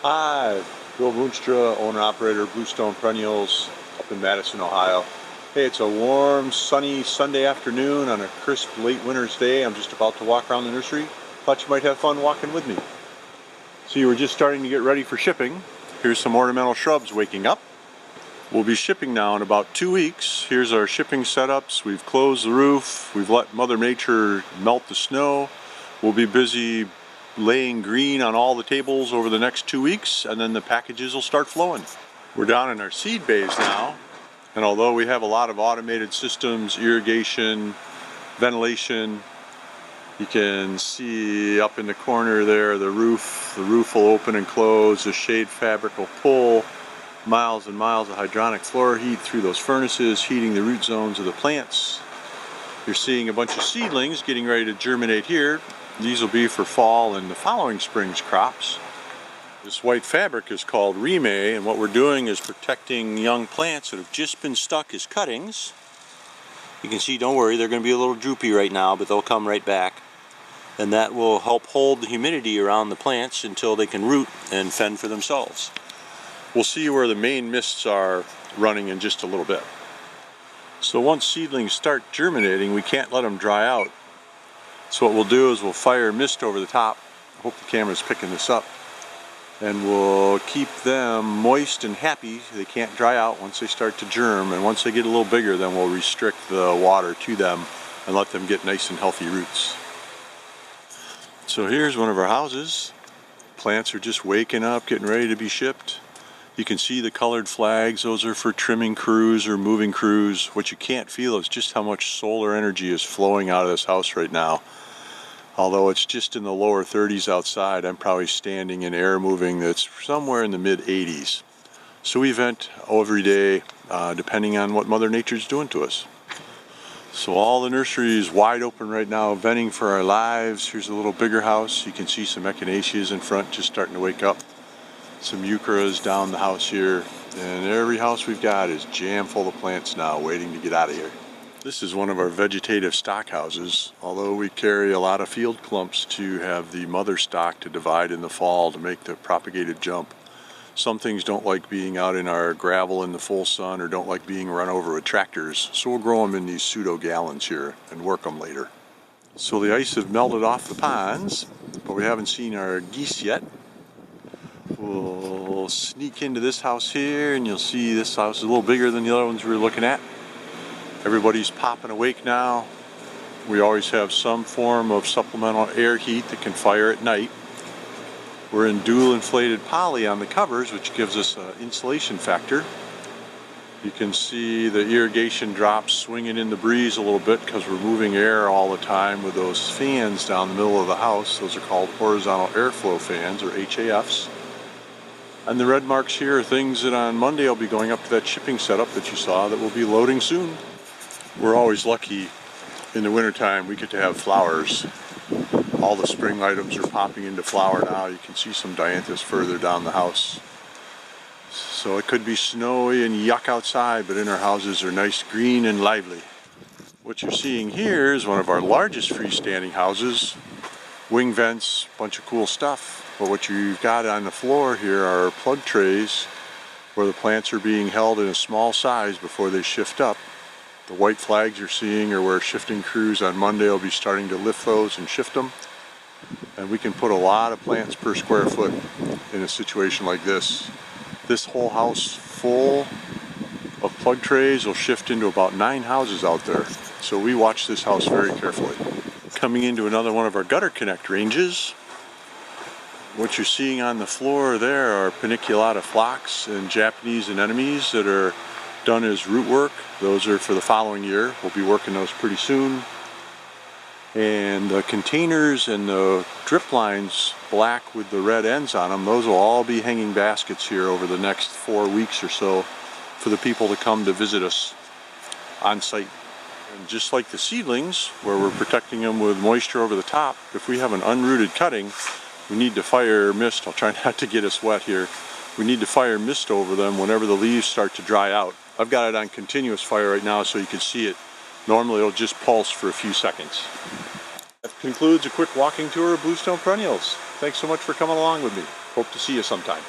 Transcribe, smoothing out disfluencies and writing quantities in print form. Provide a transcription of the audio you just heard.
Hi, Bill Moonstra, owner-operator Bluestone Perennials up in Madison, Ohio. Hey, it's a warm, sunny Sunday afternoon on a crisp late winter's day. I'm just about to walk around the nursery. Thought you might have fun walking with me. See, we're just starting to get ready for shipping. Here's some ornamental shrubs waking up. We'll be shipping now in about 2 weeks. Here's our shipping setups. We've closed the roof. We've let Mother Nature melt the snow. We'll be busy laying green on all the tables over the next 2 weeks, and then the packages will start flowing. We're down in our seed bays now, and although we have a lot of automated systems, irrigation, ventilation, you can see up in the corner there the roof will open and close, the shade fabric will pull miles and miles of hydronic floor heat through those furnaces, heating the root zones of the plants. You're seeing a bunch of seedlings getting ready to germinate here. These will be for fall and the following spring's crops. This white fabric is called remay, and what we're doing is protecting young plants that have just been stuck as cuttings. You can see, don't worry, they're going to be a little droopy right now, but they'll come right back. And that will help hold the humidity around the plants until they can root and fend for themselves. We'll see where the main mists are running in just a little bit. So once seedlings start germinating, we can't let them dry out. So what we'll do is we'll fire mist over the top. I hope the camera's picking this up. And we'll keep them moist and happy. They can't dry out once they start to germ. And once they get a little bigger, then we'll restrict the water to them and let them get nice and healthy roots. So here's one of our houses. Plants are just waking up, getting ready to be shipped. You can see the colored flags. Those are for trimming crews or moving crews. What you can't feel is just how much solar energy is flowing out of this house right now. Although it's just in the lower 30s outside, I'm probably standing in air moving that's somewhere in the mid 80s. So we vent every day, depending on what Mother Nature's doing to us. So all the nursery is wide open right now, venting for our lives. Here's a little bigger house. You can see some echinaceas in front just starting to wake up. Some euchras down the house here. And every house we've got is jam full of plants now, waiting to get out of here. This is one of our vegetative stock houses. Although we carry a lot of field clumps to have the mother stock to divide in the fall to make the propagated jump. Some things don't like being out in our gravel in the full sun or don't like being run over with tractors. So we'll grow them in these pseudo gallons here and work them later. So the ice have melted off the ponds, but we haven't seen our geese yet. We'll sneak into this house here and you'll see this house is a little bigger than the other ones we were looking at. Everybody's popping awake now. We always have some form of supplemental air heat that can fire at night. We're in dual inflated poly on the covers, which gives us an insulation factor. You can see the irrigation drops swinging in the breeze a little bit because we're moving air all the time with those fans down the middle of the house. Those are called horizontal airflow fans, or HAFs. And the red marks here are things that on Monday I'll be going up to that shipping setup that you saw that will be loading soon. We're always lucky in the wintertime we get to have flowers. All the spring items are popping into flower now. You can see some dianthus further down the house. So it could be snowy and yuck outside, but in our houses are nice green and lively. What you're seeing here is one of our largest freestanding houses. Wing vents, bunch of cool stuff. But what you've got on the floor here are plug trays where the plants are being held in a small size before they shift up. The white flags you're seeing are where shifting crews on Monday will be starting to lift those and shift them. And we can put a lot of plants per square foot in a situation like this. This whole house full of plug trays will shift into about 9 houses out there. So we watch this house very carefully. Coming into another one of our gutter connect ranges. What you're seeing on the floor there are paniculata phlox and Japanese anemones that are done as root work. Those are for the following year. We'll be working those pretty soon. And the containers and the drip lines, black with the red ends on them, those will all be hanging baskets here over the next 4 weeks or so for the people to come to visit us on site. And just like the seedlings, where we're protecting them with moisture over the top, if we have an unrooted cutting, we need to fire mist. I'll try not to get us wet here. We need to fire mist over them whenever the leaves start to dry out. I've got it on continuous fire right now so you can see it. Normally it'll just pulse for a few seconds. That concludes a quick walking tour of Bluestone Perennials. Thanks so much for coming along with me. Hope to see you sometime.